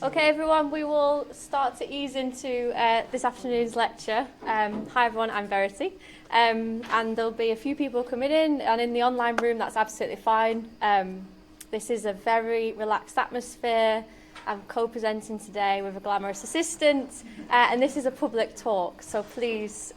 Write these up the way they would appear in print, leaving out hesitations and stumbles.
Okay, everyone, we will start to ease into this afternoon's lecture. Hi, everyone, I'm Verity. And there'll be a few people coming in, and in the online room, that's absolutely fine. This is a very relaxed atmosphere. I'm co-presenting today with a glamorous assistant, and this is a public talk, so please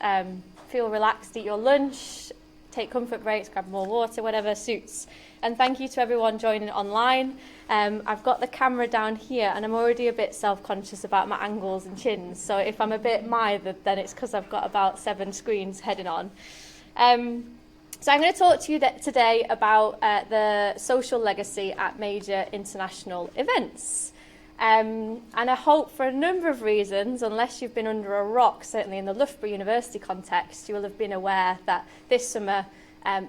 feel relaxed, eat your lunch, take comfort breaks, grab more water, whatever suits. And thank you to everyone joining online. I've got the camera down here and I'm already a bit self-conscious about my angles and chins. So if I'm a bit mired, then it's because I've got about 7 screens heading on. So I'm going to talk to you today about the social legacy at major international events. And I hope for a number of reasons, unless you've been under a rock, certainly in the Loughborough University context, you will have been aware that this summer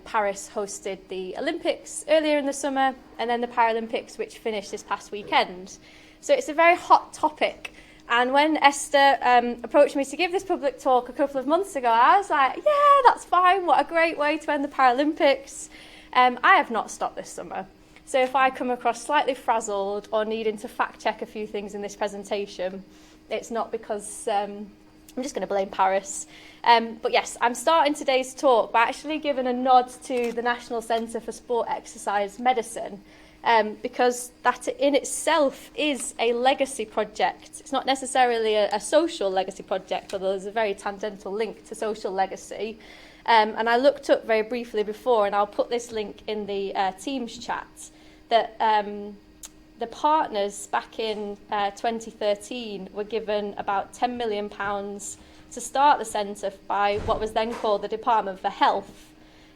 Paris hosted the Olympics earlier in the summer, and then the Paralympics, which finished this past weekend. So it's a very hot topic. And when Esther approached me to give this public talk a couple of months ago, I was like, yeah, that's fine. What a great way to end the Paralympics. I have not stopped this summer. So if I come across slightly frazzled or needing to fact check a few things in this presentation, it's not because I'm just going to blame Paris. But yes, I'm starting today's talk by actually giving a nod to the National Centre for Sport Exercise Medicine, because that in itself is a legacy project. It's not necessarily a social legacy project, although there's a very tangential link to social legacy. And I looked up very briefly before, and I'll put this link in the Teams chat, that the partners back in 2013 were given about £10 million to start the centre by what was then called the Department for Health,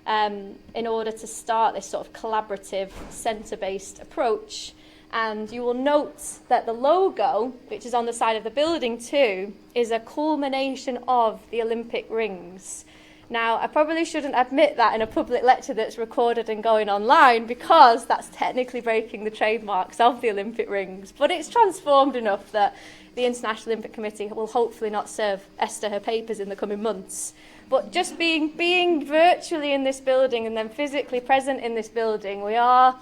in order to start this sort of collaborative centre-based approach. And you will note that the logo, which is on the side of the building too, is a culmination of the Olympic rings. Now, I probably shouldn't admit that in a public lecture that's recorded and going online, because that's technically breaking the trademarks of the Olympic rings, but it's transformed enough that the International Olympic Committee will hopefully not serve Esther her papers in the coming months. But just being virtually in this building and then physically present in this building, we are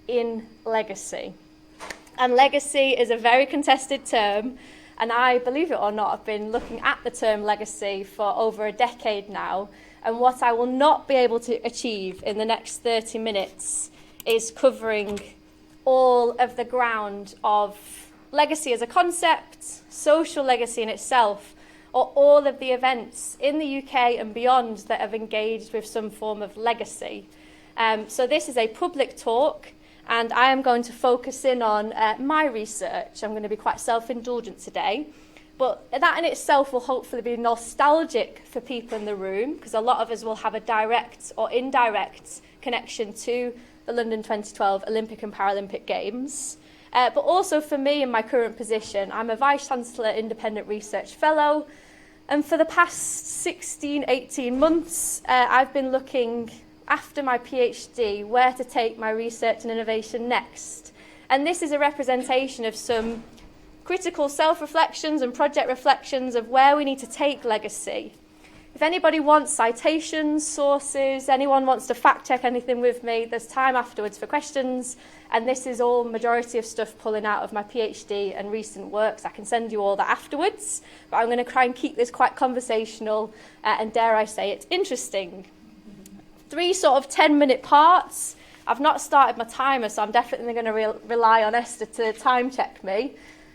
in legacy. And legacy is a very contested term. And I, believe it or not, have been looking at the term legacy for over a decade now. And what I will not be able to achieve in the next 30 minutes is covering all of the ground of legacy as a concept, social legacy in itself, or all of the events in the UK and beyond that have engaged with some form of legacy. So this is a public talk. And I am going to focus in on my research. I'm going to be quite self-indulgent today. But that in itself will hopefully be nostalgic for people in the room, because a lot of us will have a direct or indirect connection to the London 2012 Olympic and Paralympic Games. But also for me in my current position, I'm a Vice-Chancellor Independent Research Fellow. And for the past 16, 18 months, I've been looking after my PhD, where to take my research and innovation next. And this is a representation of some critical self-reflections and project reflections of where we need to take legacy. If anybody wants citations, sources, anyone wants to fact-check anything with me, there's time afterwards for questions. And this is all majority of stuff pulling out of my PhD and recent works. I can send you all that afterwards, but I'm going to try and keep this quite conversational and, dare I say it, interesting. 3 sort of 10-minute parts. I've not started my timer, so I'm definitely going to rely on Esther to time check me.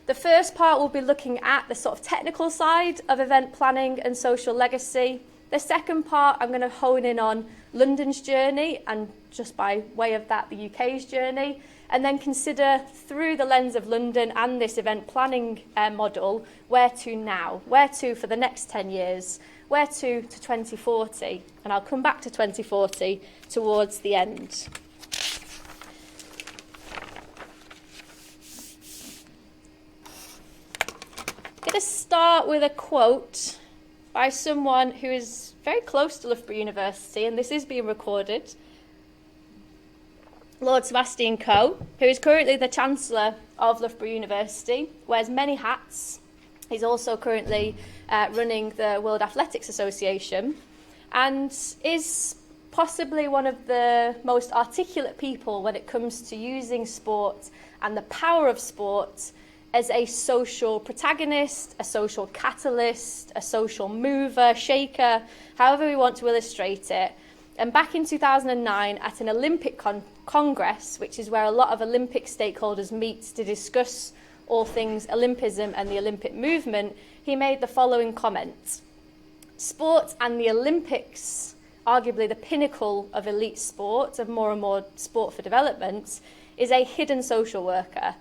The first part will be looking at the sort of technical side of event planning and social legacy. The second part, I'm going to hone in on London's journey, and just by way of that, the UK's journey, and then consider through the lens of London and this event planning model, where to now, where to for the next 10 years, where to 2040, and I'll come back to 2040 towards the end. I'm going to start with a quote by someone who is very close to Loughborough University, and this is being recorded. Lord Sebastian Coe, who is currently the Chancellor of Loughborough University, wears many hats. He's also currently running the World Athletics Association, and is possibly one of the most articulate people when it comes to using sport and the power of sport as a social protagonist, a social catalyst, a social mover, shaker, however we want to illustrate it. And back in 2009, at an Olympic Congress, which is where a lot of Olympic stakeholders meet to discuss all things Olympism and the Olympic movement, he made the following comment: "Sport and the Olympics, arguably the pinnacle of elite sport, of more and more sport for development, is a hidden social worker,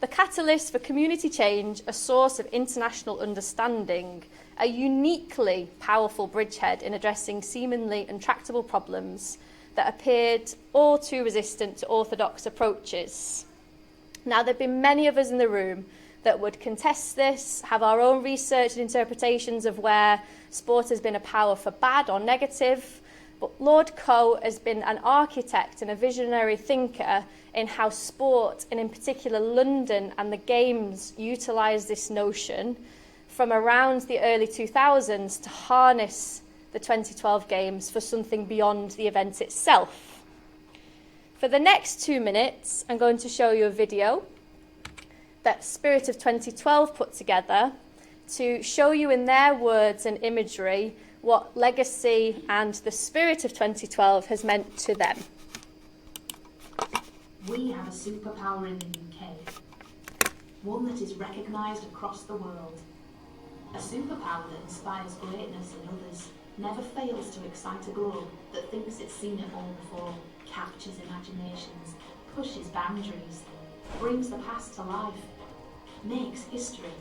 the catalyst for community change, a source of international understanding, a uniquely powerful bridgehead in addressing seemingly intractable problems that appeared all too resistant to orthodox approaches." Now, there have been many of us in the room that would contest this, have our own research and interpretations of where sport has been a power for bad or negative, but Lord Coe has been an architect and a visionary thinker in how sport, and in particular London and the Games, utilise this notion from around the early 2000s to harness the 2012 Games for something beyond the event itself. For the next 2 minutes, I'm going to show you a video that Spirit of 2012 put together to show you in their words and imagery what legacy and the spirit of 2012 has meant to them. We have a superpower in the UK, one that is recognised across the world. A superpower that inspires greatness in others, never fails to excite a globe that thinks it's seen it all before, captures imaginations, pushes boundaries, brings the past to life, makes history,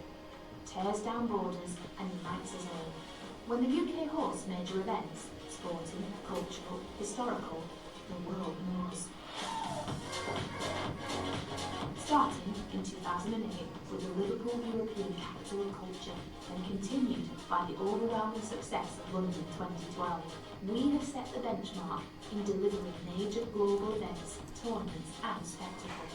tears down borders and unites us all. When the UK hosts major events, sporting, cultural, historical, the world knows. Starting in 2008 with the Liverpool European Capital of Culture and continued by the overwhelming success of London 2012, we have set the benchmark in delivering major global events, tournaments and spectacle.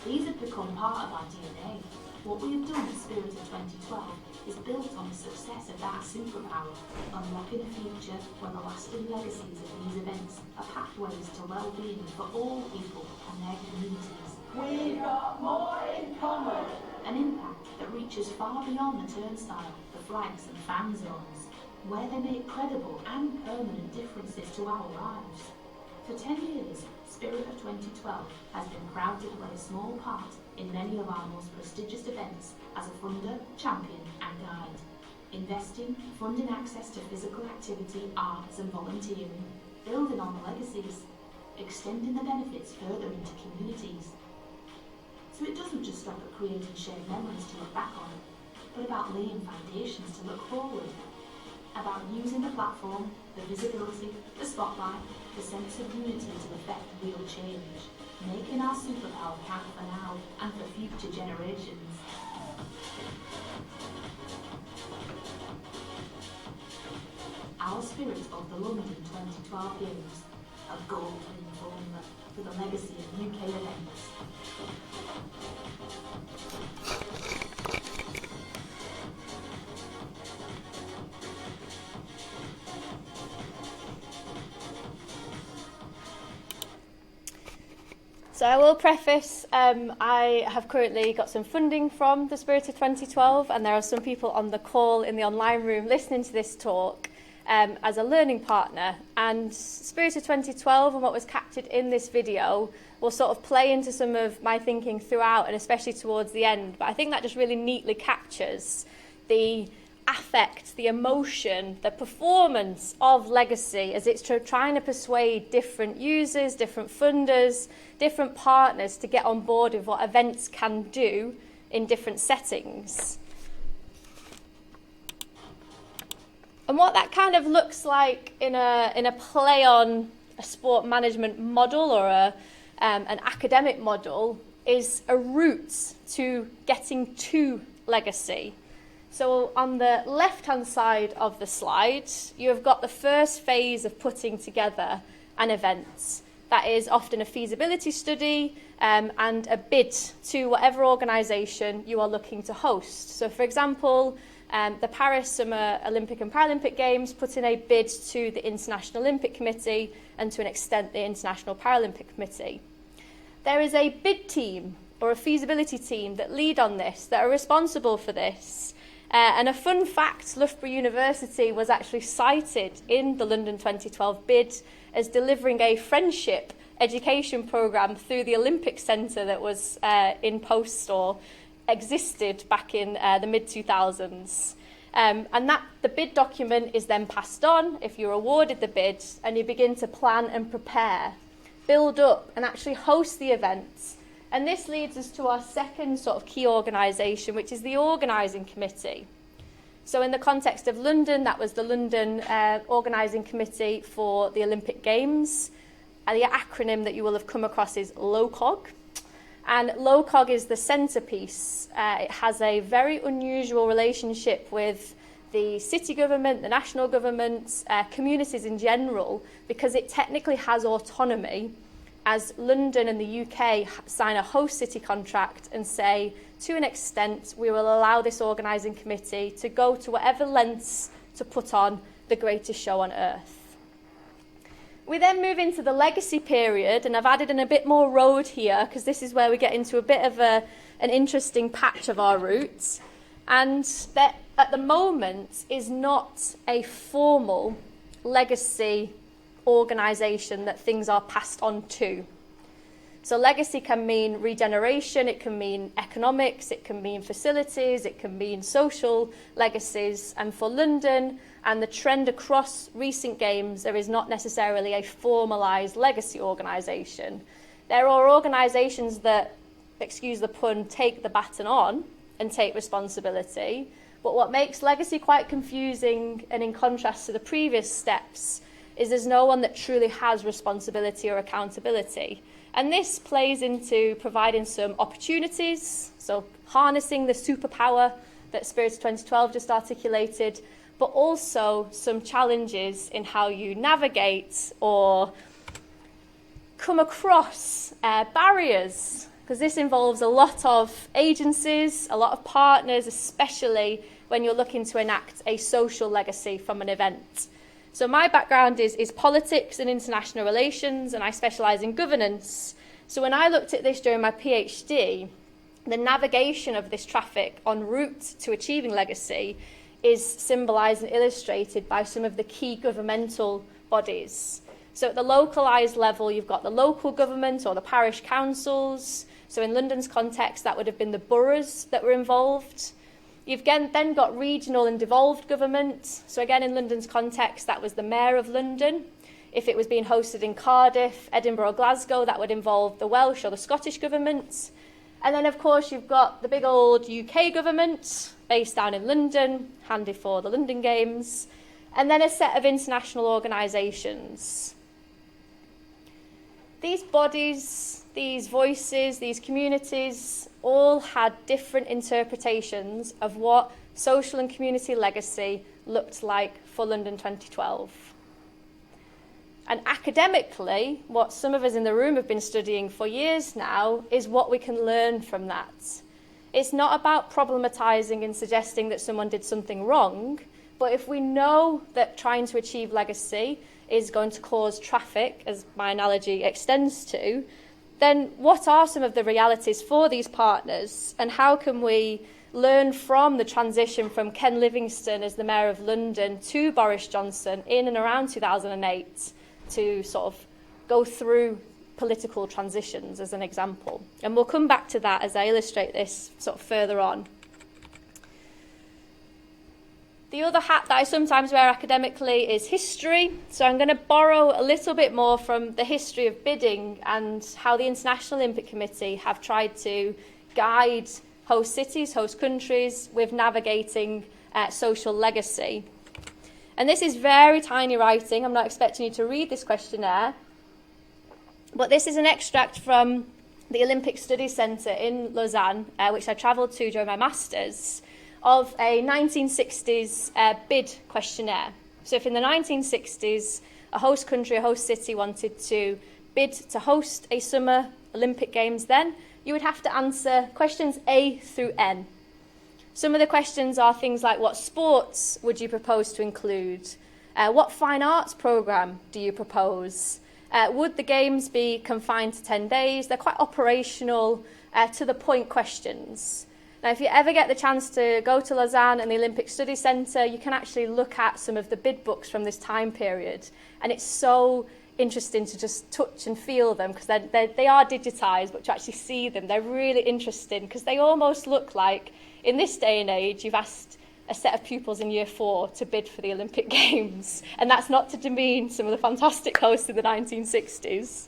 These have become part of our DNA. What we have done at Spirit of 2012 is built on the success of that superpower, unlocking a future where the lasting legacies of these events are pathways to well-being for all people and their communities. We've got more in common. An impact that reaches far beyond the turnstile, the flags and fan zones, where they make credible and permanent differences to our lives. For 10 years, Spirit of 2012 has been proud to play a small part in many of our most prestigious events as a funder, champion and guide. Investing, funding access to physical activity, arts and volunteering, building on the legacies, extending the benefits further into communities. So it doesn't just stop at creating shared memories to look back on, but about laying foundations to look forward. About using the platform, the visibility, the spotlight, the sense of unity to effect real change, making our superpower count for now and for future generations. Our spirit of the London 2012 Games, a golden formula for the legacy of UK events. So I will preface, I have currently got some funding from the Spirit of 2012, and there are some people on the call in the online room listening to this talk as a learning partner. And Spirit of 2012 and what was captured in this video will sort of play into some of my thinking throughout, and especially towards the end. But I think that just really neatly captures the affect, the emotion, the performance of legacy as it's trying to persuade different users, different funders, different partners to get on board with what events can do in different settings. And what that kind of looks like in a play on a sport management model or an academic model is a route to getting to legacy. So on the left-hand side of the slide, you have got the first phase of putting together an event. That is often a feasibility study and a bid to whatever organisation you are looking to host. So for example, the Paris Summer Olympic and Paralympic Games put in a bid to the International Olympic Committee and to an extent the International Paralympic Committee. There is a bid team or a feasibility team that lead on this, that are responsible for this. And a fun fact, Loughborough University was actually cited in the London 2012 bid as delivering a friendship education programme through the Olympic Centre that was in post or existed back in the mid-2000s. And that the bid document is then passed on if you're awarded the bid, and you begin to plan and prepare, build up and actually host the events. And this leads us to our second sort of key organisation, which is the organising committee. So in the context of London, that was the London Organising Committee for the Olympic Games. And the acronym that you will have come across is LOCOG. And LOCOG is the centrepiece. It has a very unusual relationship with the city government, the national government, communities in general, because it technically has autonomy, as London and the UK sign a host city contract and say, to an extent, we will allow this organising committee to go to whatever lengths to put on the greatest show on earth. We then move into the legacy period, and I've added in a bit more road here because this is where we get into a bit of an interesting patch of our routes. And that at the moment is not a formal legacy organisation that things are passed on to. So legacy can mean regeneration, it can mean economics, it can mean facilities, it can mean social legacies. And for London and the trend across recent games, there is not necessarily a formalised legacy organisation. There are organisations that, excuse the pun, take the baton on and take responsibility. But what makes legacy quite confusing, and in contrast to the previous steps, is there's no one that truly has responsibility or accountability. And this plays into providing some opportunities, so harnessing the superpower that Spirit of 2012 just articulated, but also some challenges in how you navigate or come across barriers, because this involves a lot of agencies, a lot of partners, especially when you're looking to enact a social legacy from an event. So my background is politics and international relations, and I specialise in governance. So when I looked at this during my PhD, the navigation of this traffic en route to achieving legacy is symbolised and illustrated by some of the key governmental bodies. So at the localised level, you've got the local government or the parish councils. So in London's context, that would have been the boroughs that were involved. You've then got regional and devolved government. So again, in London's context, that was the Mayor of London. If it was being hosted in Cardiff, Edinburgh or Glasgow, that would involve the Welsh or the Scottish governments. And then, of course, you've got the big old UK government based down in London, handy for the London Games. And then a set of international organisations. These bodies, these voices, these communities all had different interpretations of what social and community legacy looked like for London 2012. And academically, what some of us in the room have been studying for years now is what we can learn from that. It's not about problematising and suggesting that someone did something wrong, but if we know that trying to achieve legacy is going to cause traffic, as my analogy extends to, then what are some of the realities for these partners, and how can we learn from the transition from Ken Livingstone as the Mayor of London to Boris Johnson in and around 2008 to sort of go through political transitions as an example. And we'll come back to that as I illustrate this sort of further on. The other hat that I sometimes wear academically is history. So I'm going to borrow a little bit more from the history of bidding and how the International Olympic Committee have tried to guide host cities, host countries with navigating social legacy. And this is very tiny writing. I'm not expecting you to read this questionnaire. But this is an extract from the Olympic Studies Centre in Lausanne, which I travelled to during my master's, of a 1960s bid questionnaire. So if in the 1960s a host country, a host city wanted to bid to host a summer Olympic Games then, you would have to answer questions A through N. Some of the questions are things like, what sports would you propose to include? What fine arts programme do you propose? Would the games be confined to 10 days? They're quite operational to the point questions. Now, if you ever get the chance to go to Lausanne and the Olympic Studies Centre, you can actually look at some of the bid books from this time period. And it's so interesting to just touch and feel them, because they are digitised, but to actually see them, they're really interesting, because they almost look like, in this day and age, you've asked a set of pupils in year 4 to bid for the Olympic Games. And that's not to demean some of the fantastic hosts of the 1960s.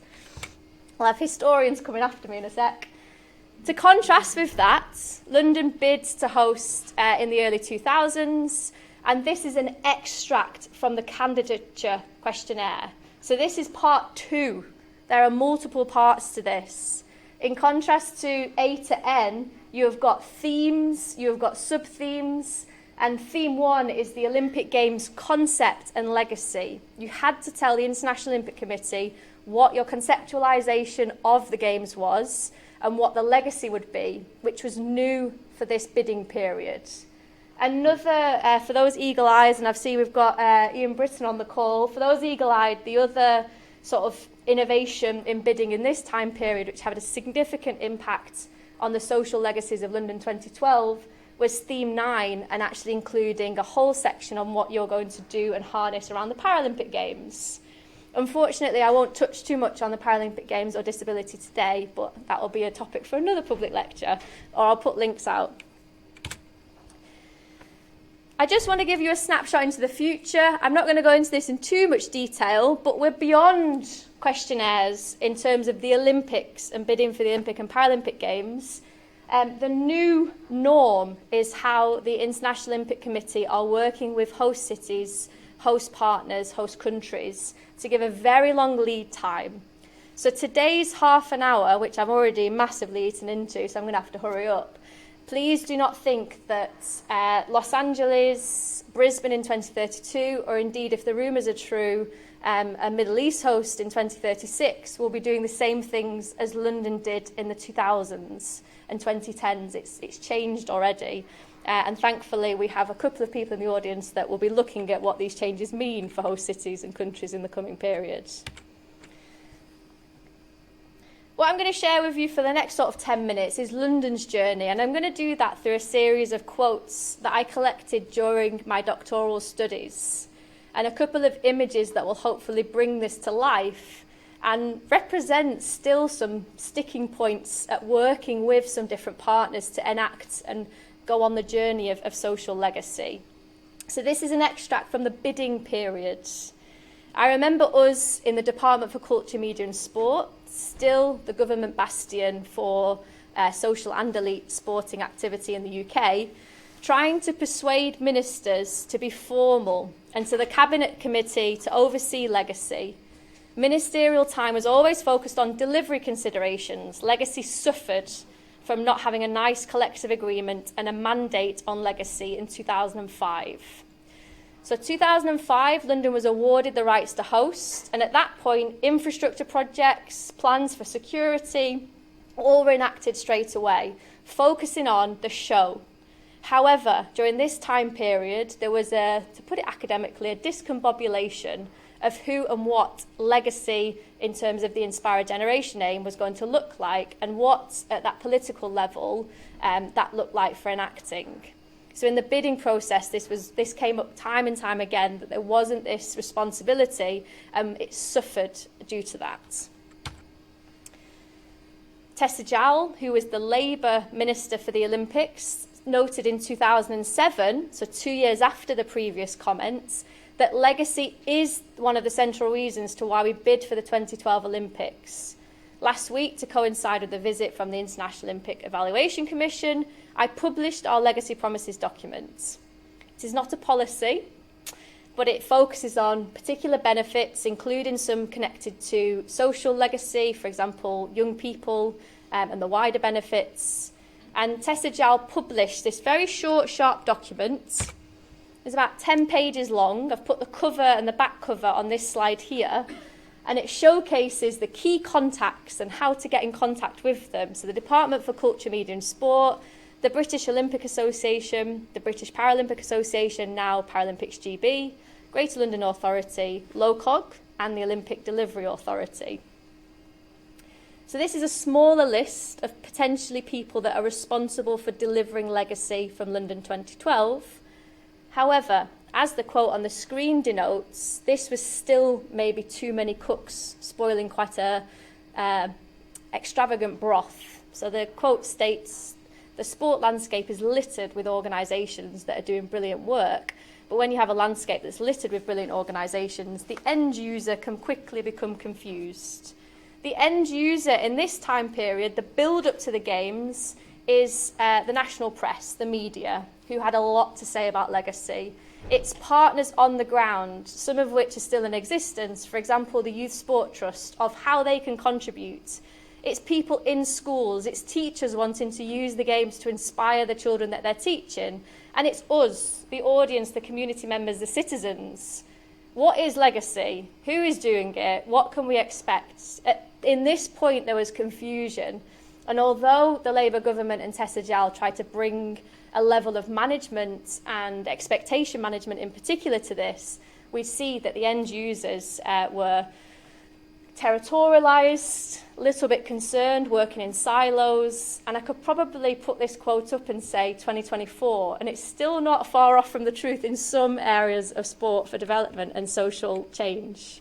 I'll have historians coming after me in a sec. To contrast with that, London bid to host in the early 2000s, and this is an extract from the candidature questionnaire. So this is part 2. There are multiple parts to this. In contrast to A to N, you have got themes, you have got sub-themes, and theme 1 is the Olympic Games concept and legacy. You had to tell the International Olympic Committee what your conceptualisation of the Games was, and what the legacy would be, which was new for this bidding period. Another, for those eagle-eyes, and I've seen we've got Ian Britton on the call, for those eagle-eyed, the other sort of innovation in bidding in this time period, which had a significant impact on the social legacies of London 2012, was theme 9, and actually including a whole section on what you're going to do and harness around the Paralympic Games. Unfortunately, I won't touch too much on the Paralympic Games or disability today, but that will be a topic for another public lecture, or I'll put links out. I just want to give you a snapshot into the future. I'm not going to go into this in too much detail, but we're beyond questionnaires in terms of the Olympics and bidding for the Olympic and Paralympic Games. The new norm is how the International Olympic Committee are working with host cities, host partners, host countries, to give a very long lead time. So today's half an hour, which I'm already massively eaten into, so I'm going to have to hurry up. Please do not think that Los Angeles, Brisbane in 2032, or indeed, if the rumours are true, a Middle East host in 2036 will be doing the same things as London did in the 2000s and 2010s. It's changed already. And thankfully, we have a couple of people in the audience that will be looking at what these changes mean for host cities and countries in the coming periods. What I'm going to share with you for the next sort of 10 minutes is London's journey, and I'm going to do that through a series of quotes that I collected during my doctoral studies, and a couple of images that will hopefully bring this to life and represent still some sticking points at working with some different partners to enact and go on the journey of social legacy. So this is an extract from the bidding period. I remember us in the Department for Culture, Media and Sport, still the government bastion for social and elite sporting activity in the UK, trying to persuade ministers to be formal and to the Cabinet Committee to oversee legacy. Ministerial time was always focused on delivery considerations. Legacy suffered from not having a nice collective agreement and a mandate on legacy in 2005. So 2005, London was awarded the rights to host, and at that point, infrastructure projects, plans for security, all were enacted straight away, focusing on the show. However, during this time period, there was to put it academically, a discombobulation of who and what legacy in terms of the Inspire a Generation aim was going to look like, and what at that political level that looked like for enacting. So in the bidding process, this came up time and time again, that there wasn't this responsibility, it suffered due to that. Tessa Jowell, who was the Labour Minister for the Olympics, noted in 2007, so 2 years after the previous comments, that legacy is one of the central reasons to why we bid for the 2012 Olympics. Last week, to coincide with the visit from the International Olympic Evaluation Commission, I published our Legacy Promises document. It is not a policy, but it focuses on particular benefits, including some connected to social legacy, for example, young people and the wider benefits. And Tessa Jowell published this very short, sharp document. It's about 10 pages long. I've put the cover and the back cover on this slide here. And it showcases the key contacts and how to get in contact with them. So the Department for Culture, Media and Sport, the British Olympic Association, the British Paralympic Association, now Paralympics GB, Greater London Authority, LOCOG, and the Olympic Delivery Authority. So this is a smaller list of potentially people that are responsible for delivering legacy from London 2012. However, as the quote on the screen denotes, this was still maybe too many cooks, spoiling quite a extravagant broth. So the quote states, "The sport landscape is littered with organisations that are doing brilliant work, but when you have a landscape that's littered with brilliant organisations, the end user can quickly become confused." The end user in this time period, the build-up to the Games, is the national press, the media, who had a lot to say about legacy. It's partners on the ground, some of which are still in existence, for example, the Youth Sport Trust, of how they can contribute. It's people in schools, it's teachers wanting to use the Games to inspire the children that they're teaching, and it's us, the audience, the community members, the citizens. What is legacy? Who is doing it? What can we expect? In this point, there was confusion. And although the Labour government and Tessa Jowell tried to bring a level of management and expectation management in particular to this, we see that the end users were territorialised, a little bit concerned, working in silos. And I could probably put this quote up and say 2024, and it's still not far off from the truth in some areas of sport for development and social change.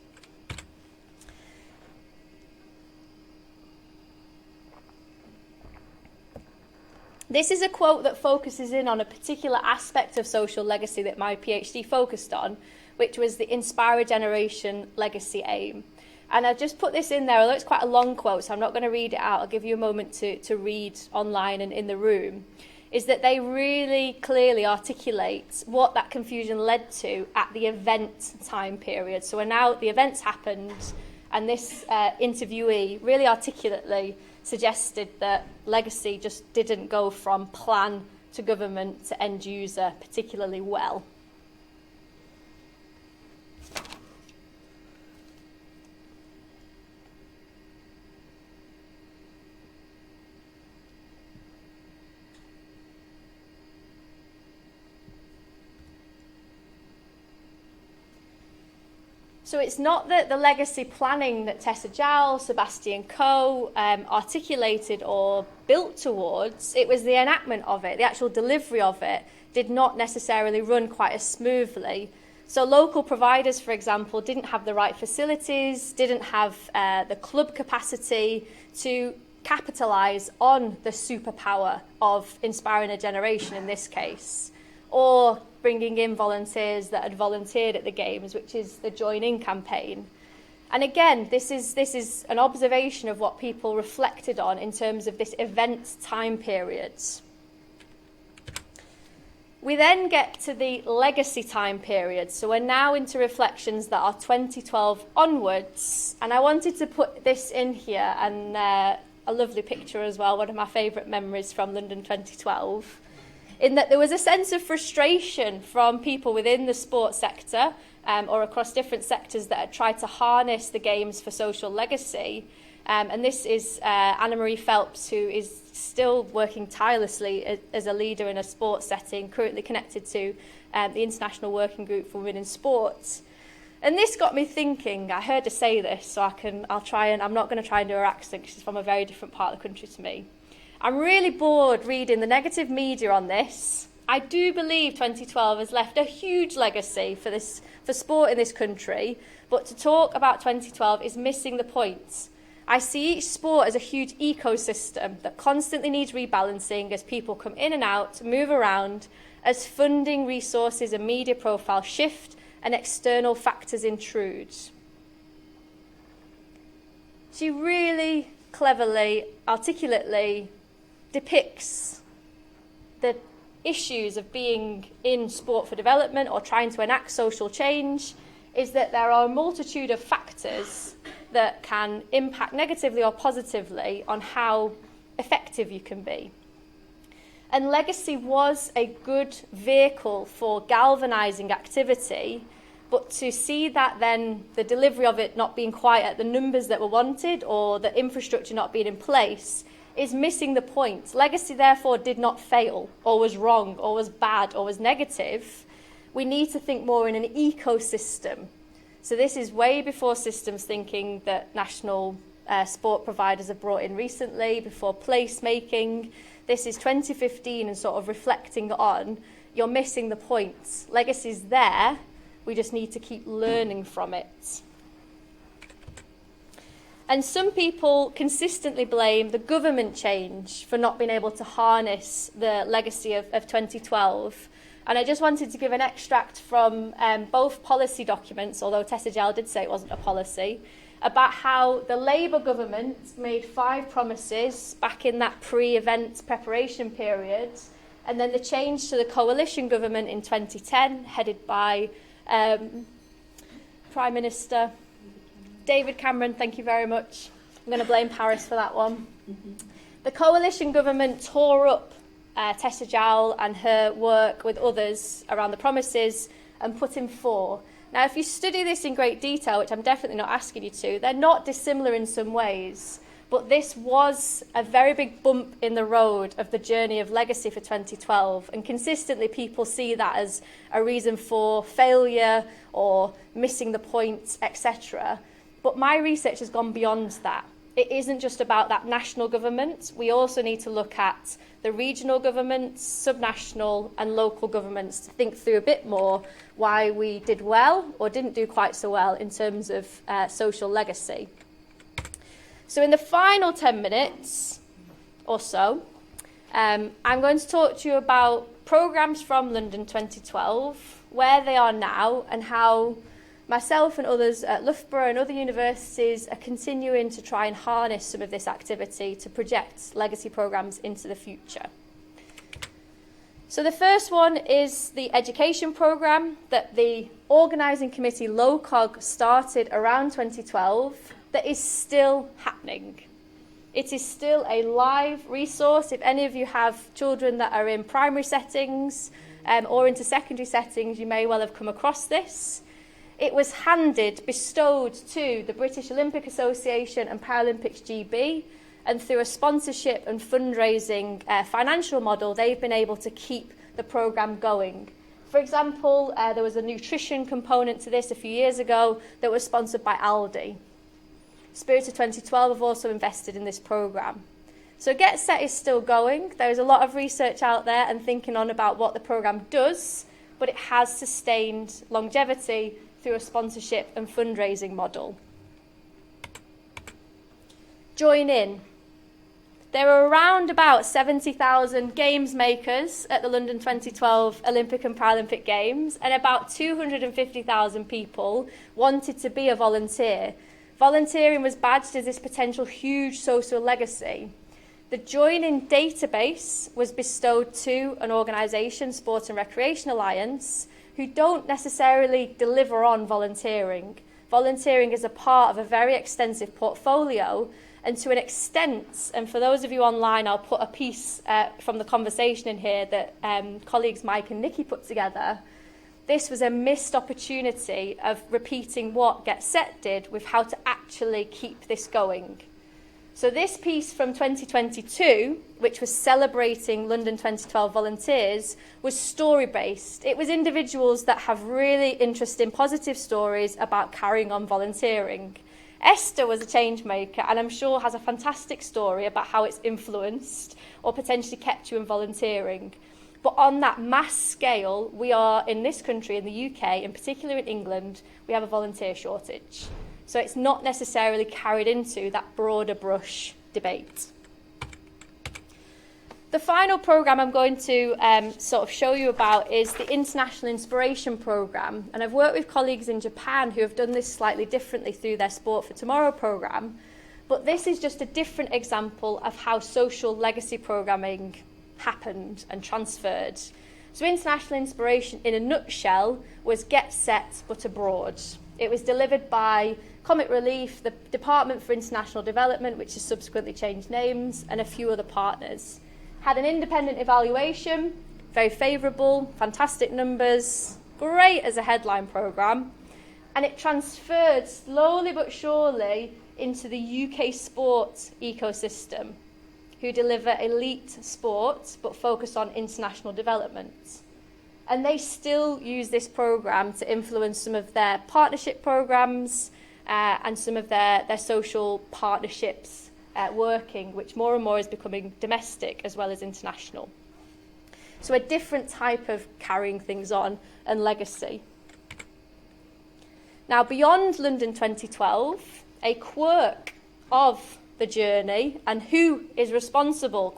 This is a quote that focuses in on a particular aspect of social legacy that my PhD focused on, which was the Inspire a Generation legacy aim. And I've just put this in there, although it's quite a long quote, so I'm not going to read it out. I'll give you a moment to read online and in the room, is that they really clearly articulate what that confusion led to at the event time period. So now the events happened, and this interviewee really articulately suggested that legacy just didn't go from plan to government to end user particularly well. So it's not that the legacy planning that Tessa Jowell, Sebastian Coe articulated or built towards, it was the enactment of it, the actual delivery of it did not necessarily run quite as smoothly. So local providers, for example, didn't have the right facilities, didn't have the club capacity to capitalise on the superpower of inspiring a generation in this case, or bringing in volunteers that had volunteered at the Games, which is the Join In campaign. And again, this is an observation of what people reflected on in terms of this event time period. We then get to the legacy time period. So we're now into reflections that are 2012 onwards. And I wanted to put this in here, and a lovely picture as well, one of my favourite memories from London 2012. In that there was a sense of frustration from people within the sports sector or across different sectors that had tried to harness the Games for social legacy. And this is Anna-Marie Phelps, who is still working tirelessly as a leader in a sports setting, currently connected to the International Working Group for Women in Sport. And this got me thinking. I heard her say this, so I'm not going to try and do her accent because she's from a very different part of the country to me. I'm really bored reading the negative media on this. I do believe 2012 has left a huge legacy for sport in this country, but to talk about 2012 is missing the point. I see each sport as a huge ecosystem that constantly needs rebalancing as people come in and out, move around, as funding, resources and media profile shift and external factors intrude. She really cleverly, articulately depicts the issues of being in sport for development or trying to enact social change, is that there are a multitude of factors that can impact negatively or positively on how effective you can be. And legacy was a good vehicle for galvanising activity, but to see that then the delivery of it not being quite at the numbers that were wanted or the infrastructure not being in place is missing the point. Legacy, therefore, did not fail, or was wrong, or was bad, or was negative. We need to think more in an ecosystem. So this is way before systems thinking that national sport providers have brought in recently before placemaking. This is 2015 and sort of reflecting on, you're missing the points. Legacy's there, we just need to keep learning from it. And some people consistently blame the government change for not being able to harness the legacy of 2012. And I just wanted to give an extract from both policy documents, although Tessa Jowell did say it wasn't a policy, about how the Labour government made 5 promises back in that pre-event preparation period, and then the change to the coalition government in 2010, headed by Prime Minister David Cameron, thank you very much. I'm going to blame Paris for that one. The coalition government tore up Tessa Jowell and her work with others around the promises and put in 4. Now, if you study this in great detail, which I'm definitely not asking you to, they're not dissimilar in some ways, but this was a very big bump in the road of the journey of legacy for 2012, and consistently people see that as a reason for failure or missing the point, etc. But my research has gone beyond that. It isn't just about that national government. We also need to look at the regional governments, subnational and local governments to think through a bit more why we did well or didn't do quite so well in terms of social legacy. So in the final 10 minutes or so, I'm going to talk to you about programmes from London 2012, where they are now and how myself and others at Loughborough and other universities are continuing to try and harness some of this activity to project legacy programmes into the future. So the first one is the education programme that the organising committee LOCOG started around 2012 that is still happening. It is still a live resource. If any of you have children that are in primary settings or into secondary settings, you may well have come across this. It was bestowed to the British Olympic Association and Paralympics GB, and through a sponsorship and fundraising financial model, they've been able to keep the programme going. For example, there was a nutrition component to this a few years ago that was sponsored by Aldi. Spirit of 2012 have also invested in this programme. So Get Set is still going. There is a lot of research out there and thinking on about what the programme does, but it has sustained longevity through a sponsorship and fundraising model. Join in. There are around about 70,000 games makers at the London 2012 Olympic and Paralympic Games, and about 250,000 people wanted to be a volunteer. Volunteering was badged as this potential huge social legacy. The Join In database was bestowed to an organisation, Sport and Recreation Alliance, who don't necessarily deliver on volunteering. Volunteering is a part of a very extensive portfolio, and to an extent, and for those of you online, I'll put a piece from the conversation in here that colleagues Mike and Nikki put together. This was a missed opportunity of repeating what Get Set did with how to actually keep this going. So this piece from 2022, which was celebrating London 2012 volunteers, was story-based. It was individuals that have really interesting, positive stories about carrying on volunteering. Esther was a change maker, and I'm sure has a fantastic story about how it's influenced or potentially kept you in volunteering. But on that mass scale, we are in this country, in the UK, in particular in England, we have a volunteer shortage. So it's not necessarily carried into that broader brush debate. The final programme I'm going to sort of show you about is the International Inspiration Programme. And I've worked with colleagues in Japan who have done this slightly differently through their Sport for Tomorrow programme. But this is just a different example of how social legacy programming happened and transferred. So International Inspiration, in a nutshell, was Get Set but abroad. It was delivered by Comic Relief, the Department for International Development, which has subsequently changed names, and a few other partners. Had an independent evaluation, very favourable, fantastic numbers, great as a headline programme, and it transferred slowly but surely into the UK sport ecosystem, who deliver elite sport but focus on international development. And they still use this programme to influence some of their partnership programmes and some of their social partnerships working, which more and more is becoming domestic as well as international. So a different type of carrying things on and legacy. Now, beyond London 2012, a quirk of the journey and who is responsible,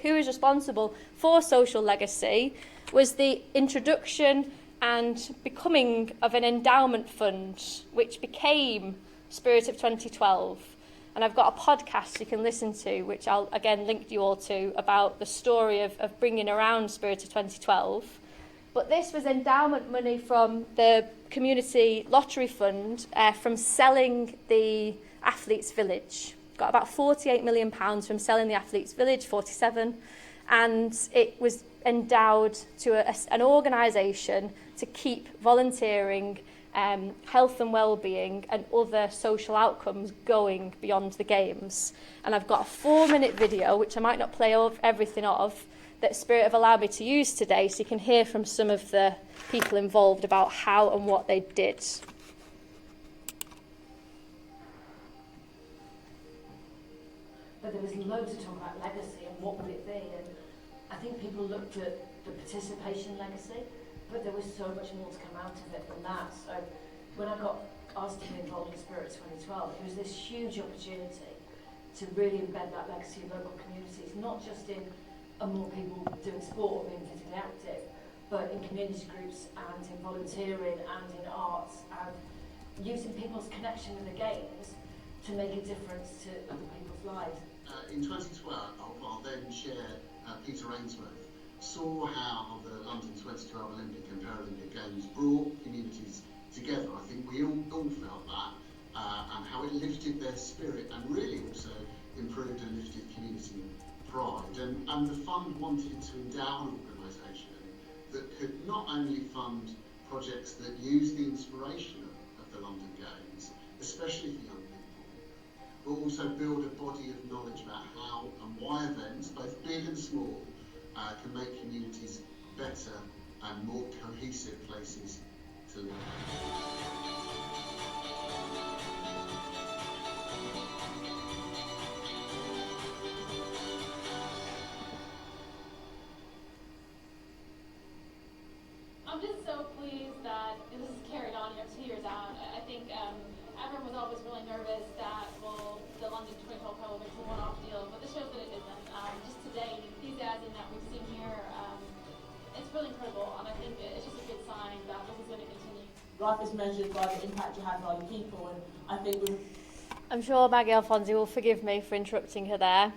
who is responsible for social legacy, was the introduction and becoming of an endowment fund, which became Spirit of 2012. And I've got a podcast you can listen to, which I'll again link you all to, about the story of bringing around Spirit of 2012. But this was endowment money from the community lottery fund from selling the Athletes' Village. Got about £48 million from selling the Athletes' Village, 47, and it was endowed to an organisation to keep volunteering, health and well-being and other social outcomes going beyond the games. And I've got a 4-minute video, which I might not play everything of, that Spirit have allowed me to use today, so you can hear from some of the people involved about how and what they did. But there was loads to talk about legacy and what would it be, and I think people looked at the participation legacy, but there was so much more to come out of it than that. So when I got asked to be involved in Spirit 2012, it was this huge opportunity to really embed that legacy in local communities, not just in more people doing sport, being physically active, but in community groups and in volunteering and in arts, and using people's connection with the games to make a difference to other people's lives. In 2012, I'll then share Peter Ainsworth saw how the London 2012 Olympic and Paralympic Games brought communities together. I think we all felt that, and how it lifted their spirit and really also improved and lifted community pride. And the fund wanted to endow an organisation that could not only fund projects that use the inspiration of the London Games, especially for young people, but also build a body of knowledge about how and why events, both big and small, can make communities better and more cohesive places to live. I'm just so pleased that this is carried on 2 years out. I think everyone was always really nervous that, well, the London 2012 Paralympics is a one-off deal, but this shows that it isn't. Just today, the enthusiasm that we've seen here, it's really incredible, and I think it's just a good sign that this is going to continue. Life is measured by the impact you have on other people, and I think I'm sure Maggie Alfonsi will forgive me for interrupting her there.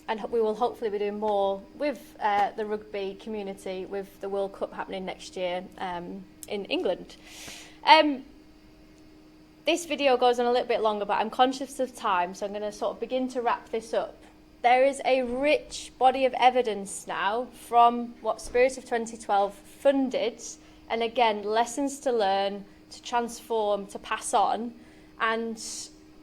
And we will hopefully be doing more with the rugby community with the World Cup happening next year in England. This video goes on a little bit longer, but I'm conscious of time, so I'm going to sort of begin to wrap this up. There is a rich body of evidence now from what Spirit of 2012 funded, and again, lessons to learn, to transform, to pass on. And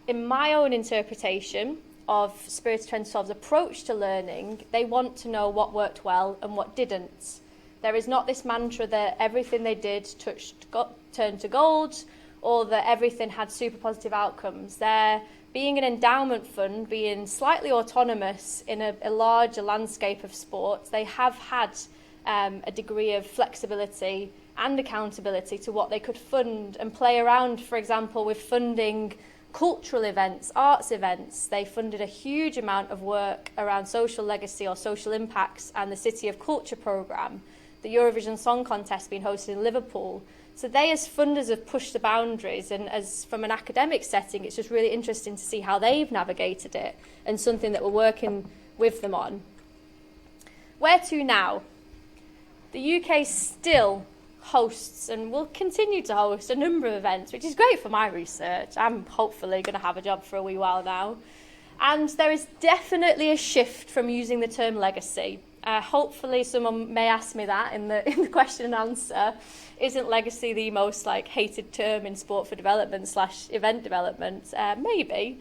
in my own interpretation of Spirit of 2012's approach to learning, they want to know what worked well and what didn't. There is not this mantra that everything they did turned to gold, or that everything had super positive outcomes. They're being an endowment fund, being slightly autonomous in a larger landscape of sports. They have had a degree of flexibility and accountability to what they could fund and play around, for example, with funding cultural events, arts events. They funded a huge amount of work around social legacy or social impacts and the City of Culture programme, the Eurovision Song Contest being hosted in Liverpool. So they as funders have pushed the boundaries, and as from an academic setting, it's just really interesting to see how they've navigated it and something that we're working with them on. Where to now? The UK still hosts and will continue to host a number of events, which is great for my research. I'm hopefully going to have a job for a wee while now. And there is definitely a shift from using the term legacy. Hopefully someone may ask me that in the question and answer. Isn't legacy the most hated term in sport for development / event development? Maybe.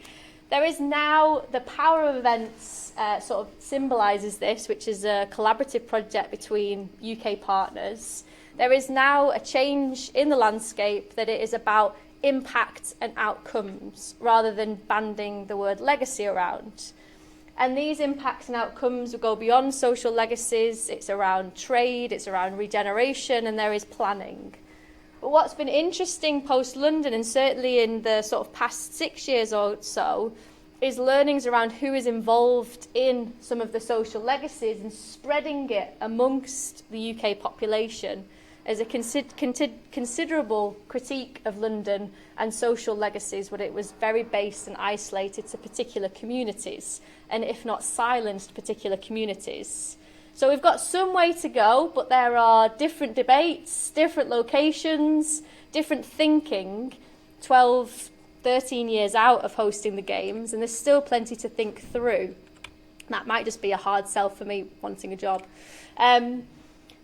There is now the power of events sort of symbolises this, which is a collaborative project between UK partners. There is now a change in the landscape that it is about impact and outcomes rather than banding the word legacy around. And these impacts and outcomes will go beyond social legacies. It's around trade, it's around regeneration, and there is planning. But what's been interesting post-London, and certainly in the sort of past 6 years or so, is learnings around who is involved in some of the social legacies and spreading it amongst the UK population as a considerable critique of London and social legacies, where it was very based and isolated to particular communities, and if not silenced particular communities. So we've got some way to go, but there are different debates, different locations, different thinking, 12, 13 years out of hosting the Games, and there's still plenty to think through. That might just be a hard sell for me wanting a job.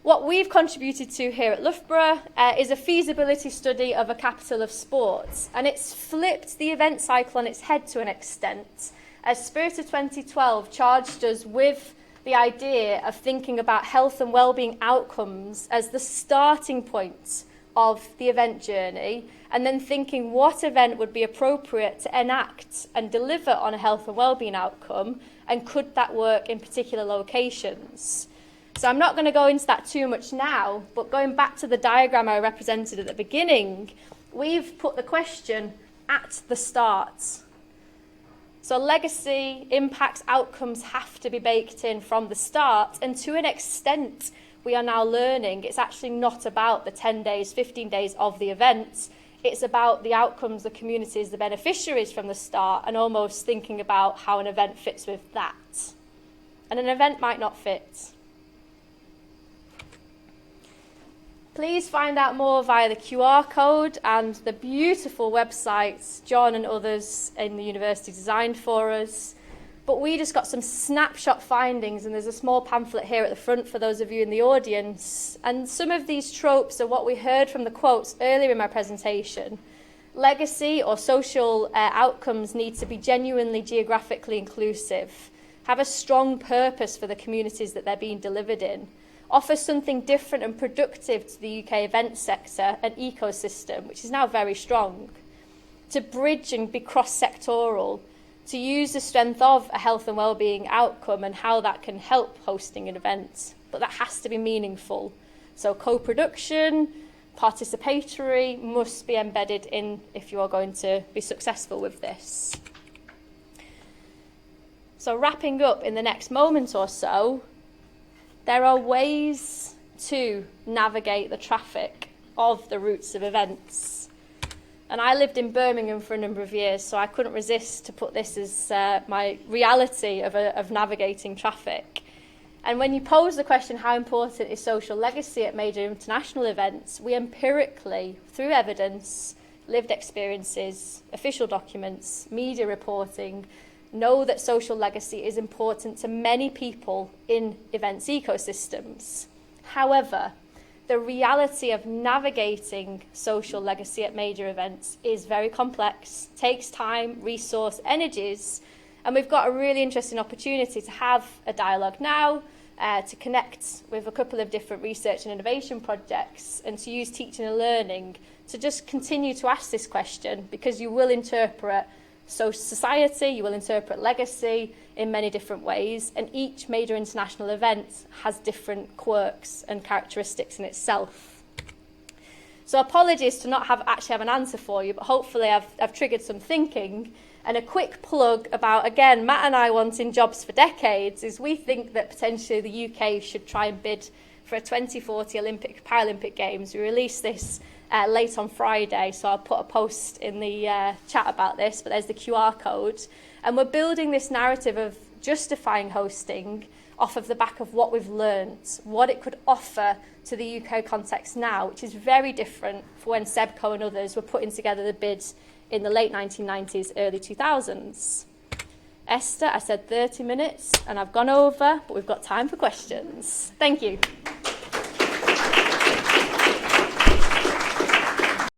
What we've contributed to here at Loughborough is a feasibility study of a capital of sports, and it's flipped the event cycle on its head to an extent, as Spirit of 2012 charged us with the idea of thinking about health and wellbeing outcomes as the starting point of the event journey, and then thinking what event would be appropriate to enact and deliver on a health and wellbeing outcome, and could that work in particular locations. So I'm not going to go into that too much now, but going back to the diagram I represented at the beginning, we've put the question at the start. So legacy, impacts, outcomes have to be baked in from the start, and to an extent we are now learning it's actually not about the 10 days, 15 days of the event. It's about the outcomes, the communities, the beneficiaries from the start, and almost thinking about how an event fits with that. And an event might not fit. Please find out more via the QR code and the beautiful websites John and others in the university designed for us. But we just got some snapshot findings, and there's a small pamphlet here at the front for those of you in the audience. And some of these tropes are what we heard from the quotes earlier in my presentation. Legacy or social outcomes need to be genuinely geographically inclusive, have a strong purpose for the communities that they're being delivered in, offer something different and productive to the UK event sector and ecosystem, which is now very strong, to bridge and be cross-sectoral, to use the strength of a health and wellbeing outcome and how that can help hosting an event. But that has to be meaningful. So co-production, participatory must be embedded in if you are going to be successful with this. So wrapping up in the next moment or so, there are ways to navigate the traffic of the routes of events. And I lived in Birmingham for a number of years, so I couldn't resist to put this as my reality of navigating traffic. And when you pose the question, how important is social legacy at major international events, we empirically, through evidence, lived experiences, official documents, media reporting, know that social legacy is important to many people in events ecosystems. However, the reality of navigating social legacy at major events is very complex, takes time, resource, energies, and we've got a really interesting opportunity to have a dialogue now, to connect with a couple of different research and innovation projects, and to use teaching and learning to just continue to ask this question, because you will interpret society, you will interpret legacy in many different ways, and each major international event has different quirks and characteristics in itself. So apologies to not actually have an answer for you, but hopefully I've triggered some thinking. And a quick plug about, again, Matt and I wanting jobs for decades, is we think that potentially the UK should try and bid for a 2040 Olympic Paralympic Games. We released this late on Friday, so I'll put a post in the chat about this, but there's the QR code. And we're building this narrative of justifying hosting off of the back of what we've learned, what it could offer to the UK context now, which is very different from when Sebco and others were putting together the bids in the late 1990s, early 2000s. Esther, I said 30 minutes, and I've gone over, but we've got time for questions. Thank you.